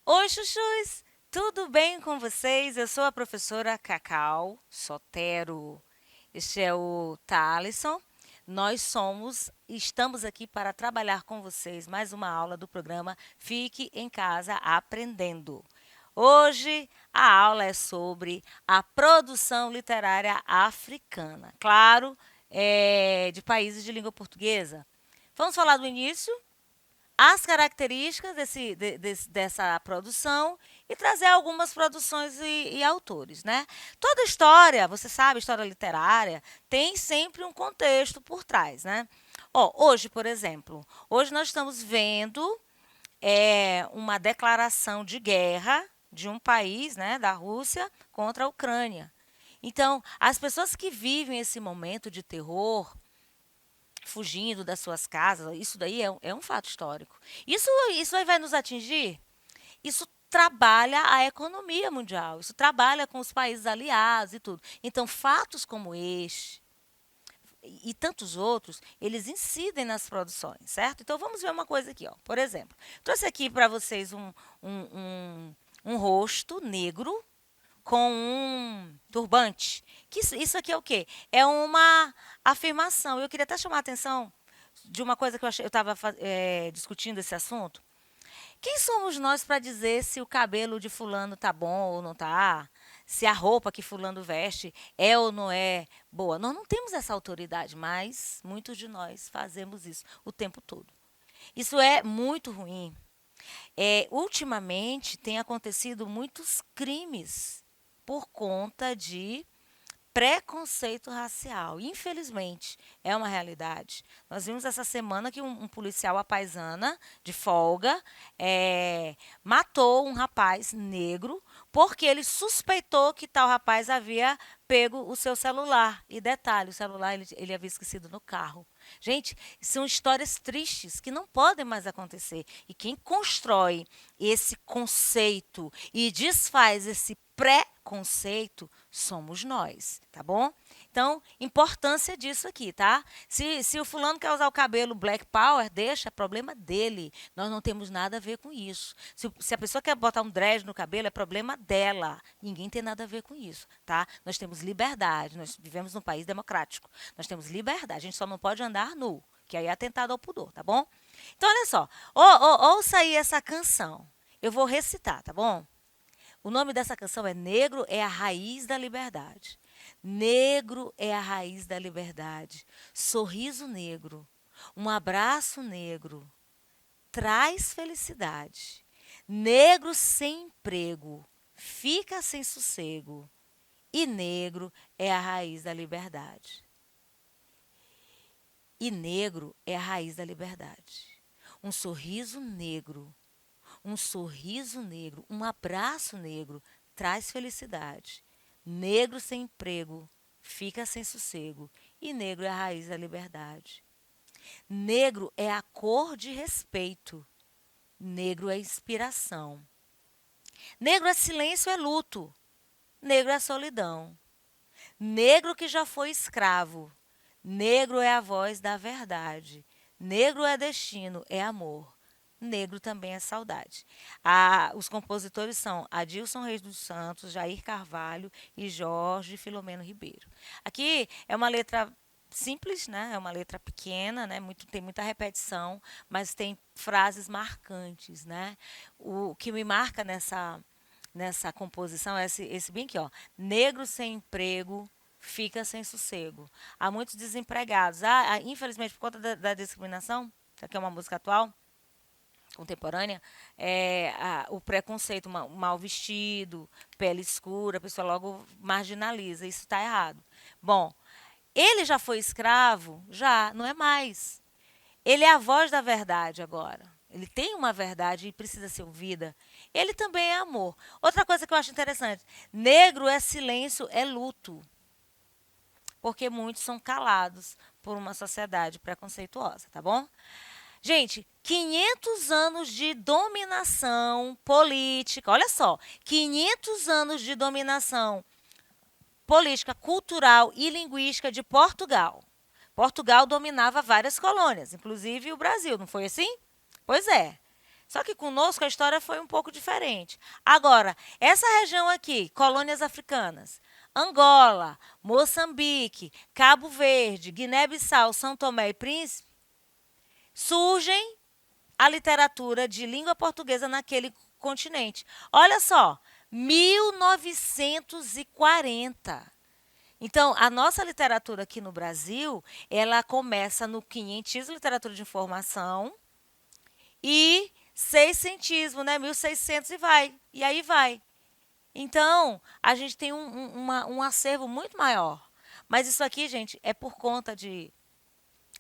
Oi, chuchus! Tudo bem com vocês? Eu sou a professora Cacau Sotero. Este é o Thalisson. Estamos aqui para trabalhar com vocês mais uma aula do programa Fique em Casa Aprendendo. Hoje a aula é sobre a produção literária africana, claro, de países de língua portuguesa. Vamos falar do início, as características dessa produção e trazer algumas produções e autores, né? Toda história, você sabe, história literária, tem sempre um contexto por trás, né? Hoje, por exemplo, hoje nós estamos vendo uma declaração de guerra de um país, né, da Rússia, contra a Ucrânia. Então, as pessoas que vivem esse momento de terror, fugindo das suas casas, isso daí é um fato histórico. Isso aí vai nos atingir? Isso trabalha a economia mundial, isso trabalha com os países aliados e tudo. Então, fatos como este e tantos outros, eles incidem nas produções, certo? Então, vamos ver uma coisa aqui, ó. Por exemplo, trouxe aqui para vocês um rosto negro com um turbante. Isso aqui é o quê? É uma afirmação. Eu queria até chamar a atenção de uma coisa que eu estava discutindo esse assunto. Quem somos nós para dizer se o cabelo de fulano tá bom ou não tá? Se a roupa que fulano veste é ou não é boa? Nós não temos essa autoridade, mas muitos de nós fazemos isso o tempo todo. Isso é muito ruim. Ultimamente tem acontecido muitos crimes por conta de preconceito racial. Infelizmente, é uma realidade. Nós vimos essa semana que um policial à paisana, de folga, matou um rapaz negro porque ele suspeitou que tal rapaz havia pego o seu celular. E detalhe, o celular ele havia esquecido no carro. Gente, são histórias tristes que não podem mais acontecer. E quem constrói esse conceito e desfaz esse preconceito somos nós, tá bom? Então, importância disso aqui, tá? Se o fulano quer usar o cabelo Black Power, deixa, é problema dele. Nós não temos nada a ver com isso. Se a pessoa quer botar um dread no cabelo, é problema dela. Ninguém tem nada a ver com isso, tá? Nós temos liberdade, nós vivemos num país democrático. Nós temos liberdade, a gente só não pode andar nu, que aí é atentado ao pudor, tá bom? Então, olha só, ouça aí essa canção. Eu vou recitar, tá bom? O nome dessa canção é Negro é a Raiz da Liberdade. Negro é a raiz da liberdade. Sorriso negro, um abraço negro, traz felicidade. Negro sem emprego, fica sem sossego. E negro é a raiz da liberdade. E negro é a raiz da liberdade. Um sorriso negro, um abraço negro traz felicidade. Negro sem emprego fica sem sossego. E negro é a raiz da liberdade. Negro é a cor de respeito. Negro é inspiração. Negro é silêncio, é luto. Negro é solidão. Negro que já foi escravo. Negro é a voz da verdade. Negro é destino, é amor. Negro também é saudade. Os compositores são Adilson Reis dos Santos, Jair Carvalho e Jorge Filomeno Ribeiro. Aqui é uma letra simples, né? É uma letra pequena, né? Tem muita repetição, mas tem frases marcantes, né? O que me marca nessa composição é esse bem aqui, ó. Negro sem emprego fica sem sossego. Há muitos desempregados. Infelizmente, por conta da discriminação, isso aqui é uma música atual, contemporânea, o preconceito, mal vestido, pele escura, a pessoa logo marginaliza. Isso está errado. Bom, ele já foi escravo? Já, não é mais. Ele é a voz da verdade agora. Ele tem uma verdade e precisa ser ouvida. Ele também é amor. Outra coisa que eu acho interessante: negro é silêncio, é luto. Porque muitos são calados por uma sociedade preconceituosa, tá bom? Gente, 500 anos de dominação política. Olha só, 500 anos de dominação política, cultural e linguística de Portugal. Portugal dominava várias colônias, inclusive o Brasil, não foi assim? Pois é. Só que conosco a história foi um pouco diferente. Agora, essa região aqui, colônias africanas, Angola, Moçambique, Cabo Verde, Guiné-Bissau, São Tomé e Príncipe, surgem a literatura de língua portuguesa naquele continente. Olha só, 1940. Então, a nossa literatura aqui no Brasil, ela começa no quinhentismo, literatura de informação, e seiscentismo, né? 1600 e vai. E aí vai. Então, a gente tem um acervo muito maior. Mas isso aqui, gente, é por conta de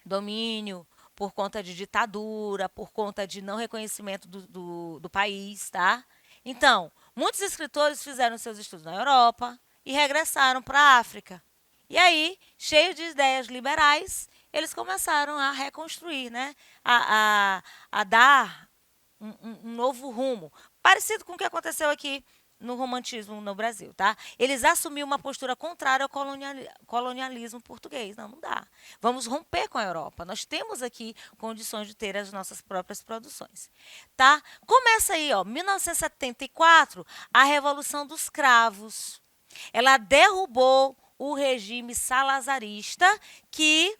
domínio, por conta de ditadura, por conta de não reconhecimento do país, tá? Então, muitos escritores fizeram seus estudos na Europa e regressaram para a África. E aí, cheios de ideias liberais, eles começaram a reconstruir, né? A dar um novo rumo, parecido com o que aconteceu aqui no romantismo no Brasil, tá? Eles assumiram uma postura contrária ao colonialismo português. Não, não dá. Vamos romper com a Europa. Nós temos aqui condições de ter as nossas próprias produções, tá? Começa aí, ó, 1974, a Revolução dos Cravos. Ela derrubou o regime salazarista que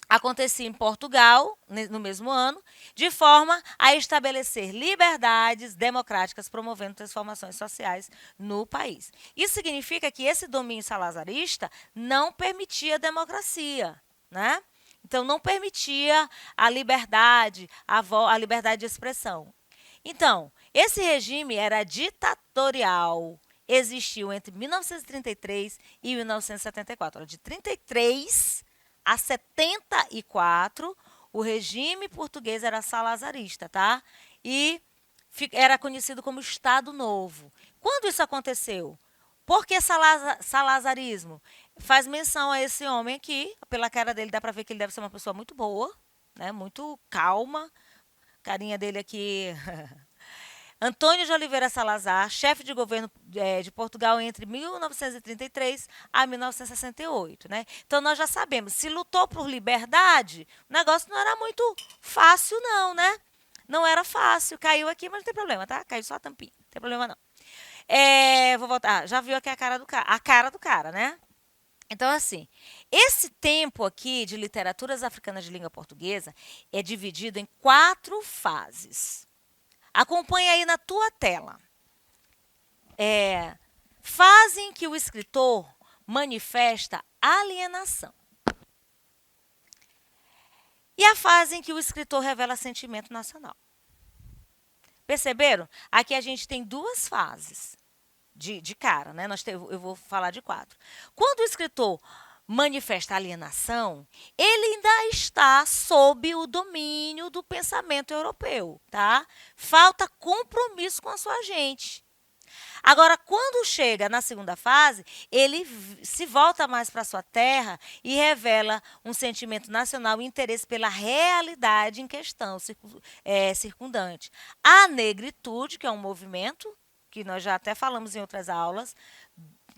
acontecia em Portugal, no mesmo ano, de forma a estabelecer liberdades democráticas, promovendo transformações sociais no país. Isso significa que esse domínio salazarista não permitia a democracia, né? Então, não permitia a liberdade, a liberdade de expressão. Então, esse regime era ditatorial, existiu entre 1933 e 1974. De 33 a 74, o regime português era salazarista, tá? E era conhecido como Estado Novo. Quando isso aconteceu? Por que salazarismo? Faz menção a esse homem aqui, pela cara dele dá para ver que ele deve ser uma pessoa muito boa, né? Muito calma. Carinha dele aqui Antônio de Oliveira Salazar, chefe de governo de Portugal entre 1933 a 1968. Né? Então, nós já sabemos, se lutou por liberdade, o negócio não era muito fácil, não, né? Não era fácil. Caiu aqui, mas não tem problema, tá? Caiu só a tampinha. Não tem problema, não. Vou voltar. Já viu aqui a cara do cara, né? Então, assim, esse tempo aqui de literaturas africanas de língua portuguesa é dividido em 4 fases. Acompanhe aí na tua tela. Fase em que o escritor manifesta alienação. E a fase em que o escritor revela sentimento nacional. Perceberam? Aqui a gente tem 2 fases de cara, né? Eu vou falar de 4. Quando o escritor manifesta alienação, ele ainda está sob o domínio do pensamento europeu, tá? Falta compromisso com a sua gente. Agora, quando chega na segunda fase, ele se volta mais para a sua terra e revela um sentimento nacional e interesse pela realidade em questão, circundante. A negritude, que é um movimento, que nós já até falamos em outras aulas,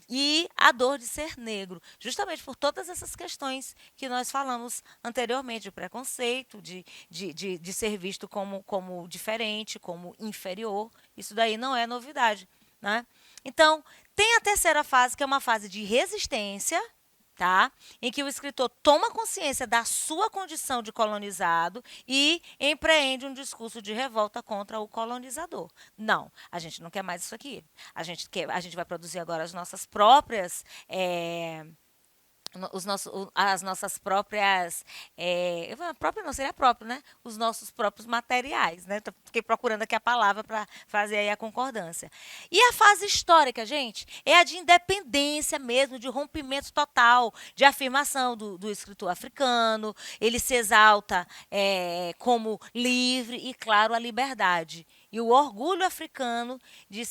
e a dor de ser negro, justamente por todas essas questões que nós falamos anteriormente, de preconceito, de ser visto como diferente, como inferior. Isso daí não é novidade. Né? Então, tem a terceira fase, que é uma fase de resistência, tá? Em que o escritor toma consciência da sua condição de colonizado e empreende um discurso de revolta contra o colonizador. Não, a gente não quer mais isso aqui. A gente vai produzir agora as nossas próprias as nossas próprias, própria não seria próprio, né? Os nossos próprios materiais, né? Fiquei procurando aqui a palavra para fazer aí a concordância. E a fase histórica, gente, é a de independência mesmo, de rompimento total, de afirmação do escritor africano. Ele se exalta como livre e, claro, a liberdade. E o orgulho africano de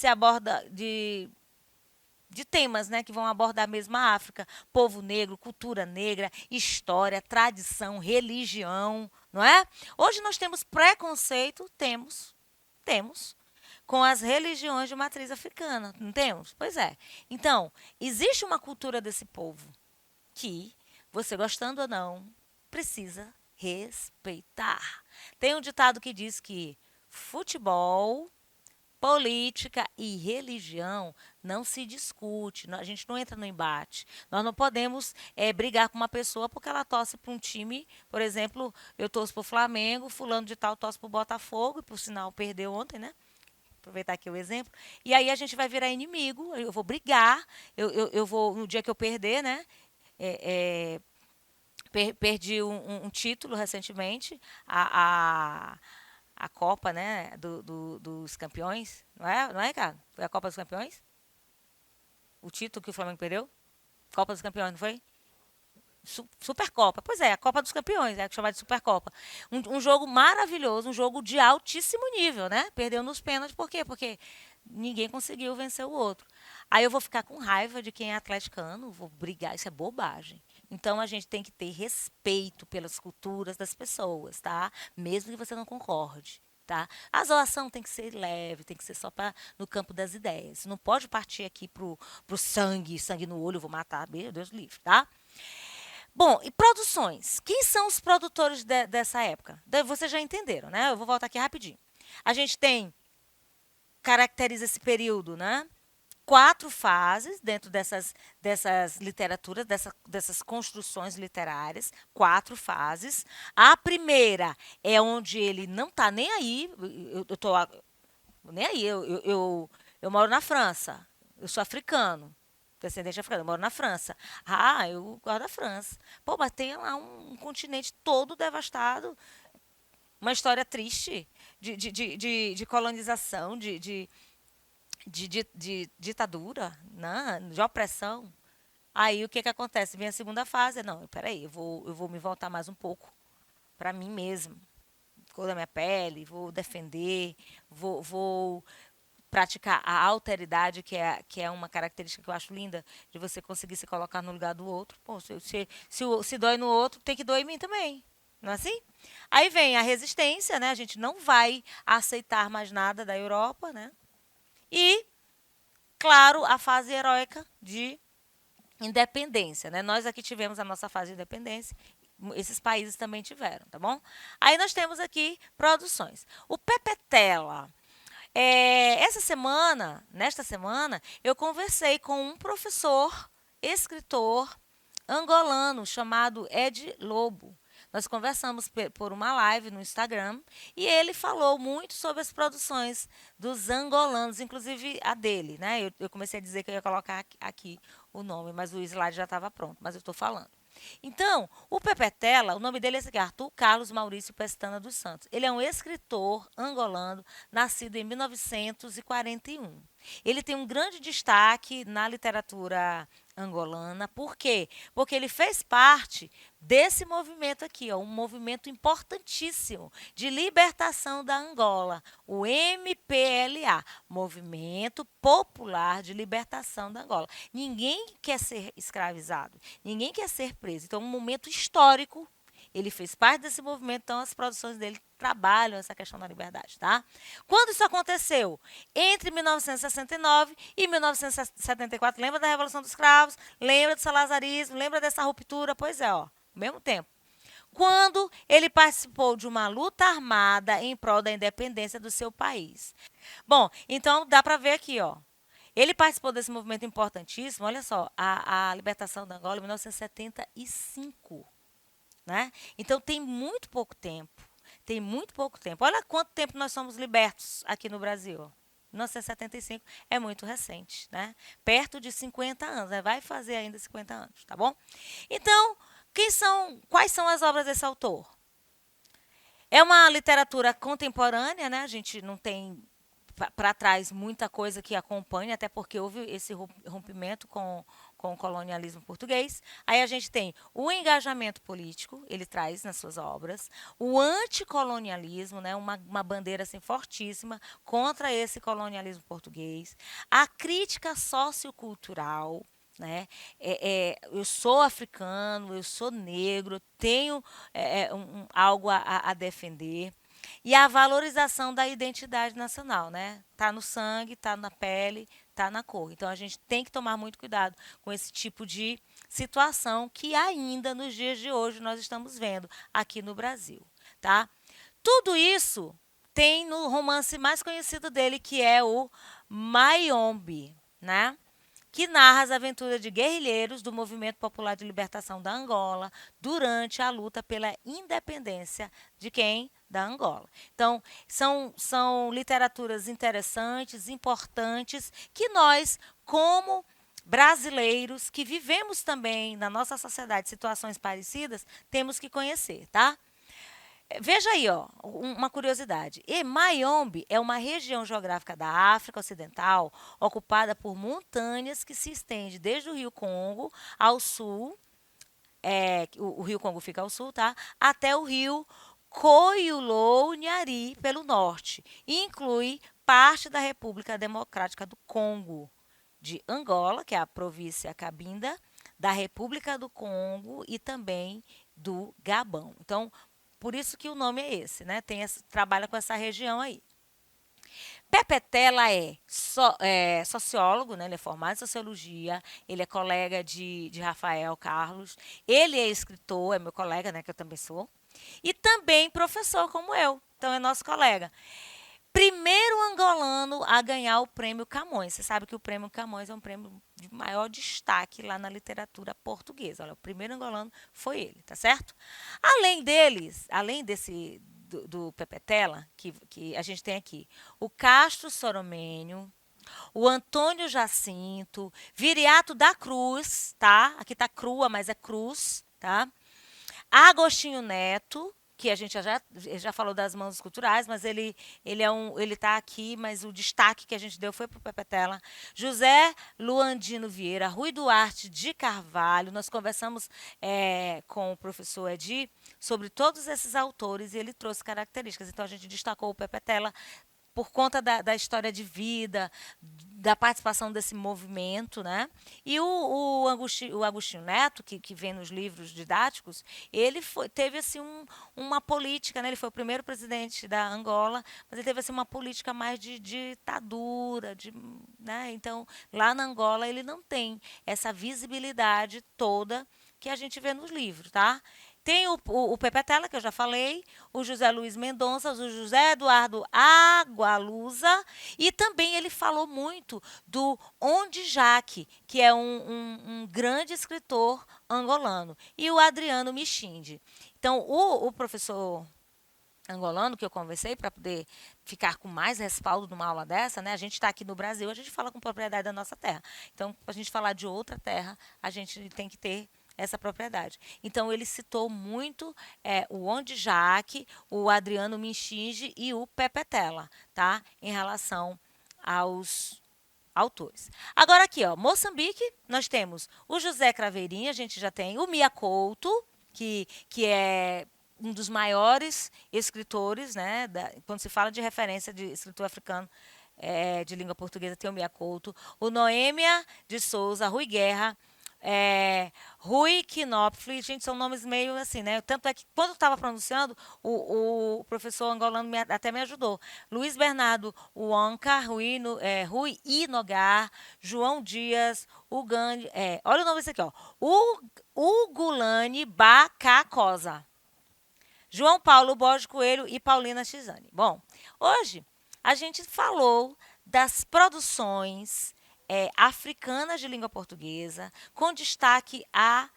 temas, né, que vão abordar mesmo a África, povo negro, cultura negra, história, tradição, religião, não é? Hoje nós temos preconceito, temos. com as religiões de matriz africana, não temos? Pois é. Então, existe uma cultura desse povo que, você gostando ou não, precisa respeitar. Tem um ditado que diz que futebol, política e religião não se discute, a gente não entra no embate. Nós não podemos brigar com uma pessoa porque ela torce para um time, por exemplo, eu torço para o Flamengo, fulano de tal torce para o Botafogo, e por sinal perdeu ontem, né? Aproveitar aqui o exemplo. E aí a gente vai virar inimigo, eu vou brigar, eu vou, no dia que eu perder, né? É, perdi um título recentemente, a Copa, né, dos campeões, não é, cara? Foi a Copa dos Campeões? O título que o Flamengo perdeu? Copa dos Campeões, não foi? Supercopa. Pois é, a Copa dos Campeões, é chamada de Supercopa. Um jogo maravilhoso, um jogo de altíssimo nível, né? Perdeu nos pênaltis, por quê? Porque ninguém conseguiu vencer o outro. Aí eu vou ficar com raiva de quem é atleticano, vou brigar, isso é bobagem. Então a gente tem que ter respeito pelas culturas das pessoas, tá? Mesmo que você não concorde. Tá? A zoação tem que ser leve, tem que ser só no campo das ideias. Não pode partir aqui pro sangue no olho, eu vou matar, meu Deus livre, tá? Bom, e produções? Quem são os produtores dessa época? Vocês já entenderam, né? Eu vou voltar aqui rapidinho. A gente caracteriza esse período, né? 4 fases dentro dessas literaturas, dessas construções literárias, 4 fases. A primeira é onde ele não está nem aí, eu tô nem aí, eu moro na França, eu sou africano, descendente africano, eu moro na França. Ah, eu gosto da França. Pô, mas tem lá um continente todo devastado, uma história triste de colonização, de ditadura, né? De opressão. Aí o que, que acontece? Vem a segunda fase. Não, peraí, eu vou me voltar mais um pouco para mim mesmo. Cor da minha pele, vou defender, vou praticar a alteridade, que é uma característica que eu acho linda, de você conseguir se colocar no lugar do outro. Pô, se dói no outro, tem que doer em mim também. Não é assim? Aí vem a resistência, né? A gente não vai aceitar mais nada da Europa, né? E, claro, a fase heróica de independência, né? Nós aqui tivemos a nossa fase de independência, esses países também tiveram, tá bom? Aí nós temos aqui produções. O Pepetela. Nesta semana, eu conversei com um professor, escritor angolano chamado Ed Lobo. Nós conversamos por uma live no Instagram e ele falou muito sobre as produções dos angolanos, inclusive a dele, né? Eu comecei a dizer que eu ia colocar aqui o nome, mas o slide já estava pronto, mas eu estou falando. Então, o Pepetela, o nome dele é esse aqui, Arthur Carlos Maurício Pestana dos Santos. Ele é um escritor angolano, nascido em 1941. Ele tem um grande destaque na literatura angolana. Por quê? Porque ele fez parte desse movimento aqui, ó, um movimento importantíssimo de libertação da Angola, o MPLA, Movimento Popular de Libertação da Angola. Ninguém quer ser escravizado, ninguém quer ser preso. Então, um momento histórico. Ele fez parte desse movimento, então as produções dele trabalham essa questão da liberdade, tá? Quando isso aconteceu? Entre 1969 e 1974. Lembra da Revolução dos Cravos? Lembra do salazarismo? Lembra dessa ruptura? Pois é, ó, ao mesmo tempo. Quando ele participou de uma luta armada em prol da independência do seu país. Bom, então dá para ver aqui, ó. Ele participou desse movimento importantíssimo, olha só, a libertação da Angola em 1975. Né? Então tem muito pouco tempo. Tem muito pouco tempo. Olha quanto tempo nós somos libertos aqui no Brasil. 1975 é muito recente, né? Perto de 50 anos, né? Vai fazer ainda 50 anos, tá bom? Então, quais são as obras desse autor? É uma literatura contemporânea, né? A gente não tem para trás muita coisa que acompanha, até porque houve esse rompimento com o colonialismo português. Aí a gente tem o engajamento político, ele traz nas suas obras, o anticolonialismo, né, uma bandeira assim, fortíssima contra esse colonialismo português, a crítica sociocultural, né? Eu sou africano, eu sou negro, tenho algo a defender. E a valorização da identidade nacional, né? Tá no sangue, tá na pele, tá na cor. Então a gente tem que tomar muito cuidado com esse tipo de situação que ainda nos dias de hoje nós estamos vendo aqui no Brasil, tá? Tudo isso tem no romance mais conhecido dele, que é o Mayombe, né? Que narra as aventuras de guerrilheiros do Movimento Popular de Libertação da Angola durante a luta pela independência de quem? Da Angola. Então, são literaturas interessantes, importantes, que nós, como brasileiros que vivemos também na nossa sociedade situações parecidas, temos que conhecer, tá? Veja aí, ó, uma curiosidade. E Mayombe é uma região geográfica da África Ocidental ocupada por montanhas que se estende desde o Rio Congo ao sul, o Rio Congo fica ao sul, tá? Até o rio Koyulou-Nyari pelo norte. E inclui parte da República Democrática do Congo, de Angola, que é a província Cabinda, da República do Congo e também do Gabão. Então, por isso que o nome é esse, né? Trabalha com essa região aí. Pepetela é sociólogo, né? Ele é formado em sociologia, ele é colega de Rafael Carlos, ele é escritor, é meu colega, né? Que eu também sou, e também professor como eu, então é nosso colega. Primeiro angolano a ganhar o prêmio Camões. Você sabe que o prêmio Camões é um prêmio de maior destaque lá na literatura portuguesa. Olha, o primeiro angolano foi ele, tá certo? Além deles, além do Pepetela, que a gente tem aqui, o Castro Soromênio, o Antônio Jacinto, Viriato da Cruz, tá? Aqui tá crua, mas é cruz, tá? Agostinho Neto, que a gente já falou das mãos culturais, mas ele está aqui, mas o destaque que a gente deu foi para o Pepetela. José Luandino Vieira, Rui Duarte de Carvalho. Nós conversamos com o professor Edi sobre todos esses autores e ele trouxe características. Então a gente destacou o Pepetela por conta da história de vida, da participação desse movimento, né? E o Agostinho Neto, que vem nos livros didáticos, ele teve assim uma política, né? Ele foi o primeiro presidente da Angola, mas ele teve assim uma política mais de ditadura, né? Então, lá na Angola ele não tem essa visibilidade toda que a gente vê nos livros, tá? Tem o Pepetela, que eu já falei, o José Luiz Mendonça, o José Eduardo Agualusa, e também ele falou muito do Onde Jaque, que é um grande escritor angolano, e o Adriano Michinde. Então, o professor angolano que eu conversei para poder ficar com mais respaldo numa aula dessa, né? A gente está aqui no Brasil, a gente fala com propriedade da nossa terra. Então, para a gente falar de outra terra, a gente tem que ter essa propriedade. Então, ele citou muito o Onde Jaque, o Adriano Minchinge e o Pepetela, tá? Em relação aos autores. Agora aqui, ó, Moçambique, nós temos o José Craveirinha, a gente já tem o Mia Couto, que é um dos maiores escritores, né? Quando se fala de referência de escritor africano de língua portuguesa, tem o Mia Couto, o Noêmia de Souza, Rui Guerra, Rui Knopfli, gente, são nomes meio assim, né? Tanto é que quando eu estava pronunciando, o professor angolano até me ajudou. Luiz Bernardo Uanca, Rui Inogar, João Dias, Ugani, olha o nome desse aqui, ó. Ugulane Bacacosa. João Paulo Borges Coelho e Paulina Xizane. Bom, hoje a gente falou das produções africanas de língua portuguesa, com destaque a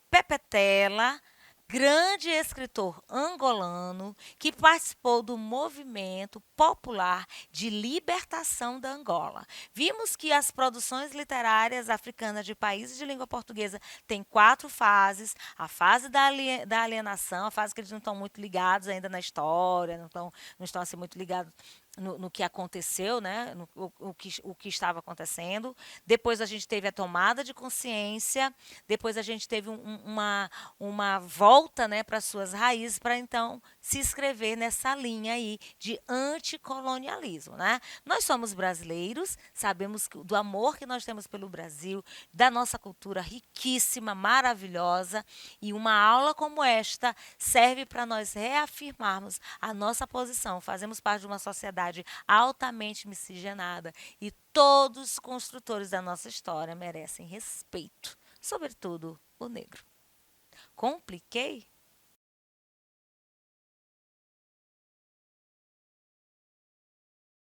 Pepetela, grande escritor angolano que participou do movimento popular de libertação da Angola. Vimos que as produções literárias africanas de países de língua portuguesa têm 4 fases: a fase da alienação, a fase que eles não estão muito ligados ainda na história, não estão assim muito ligados no que aconteceu, né? O que estava acontecendo. Depois a gente teve a tomada de consciência, depois a gente teve uma volta, né, para suas raízes, para então se inscrever nessa linha aí de anticolonialismo, né? Nós somos brasileiros, sabemos do amor que nós temos pelo Brasil, da nossa cultura riquíssima, maravilhosa, e uma aula como esta serve para nós reafirmarmos a nossa posição. Fazemos parte de uma sociedade altamente miscigenada e todos os construtores da nossa história merecem respeito, sobretudo o negro. Compliquei?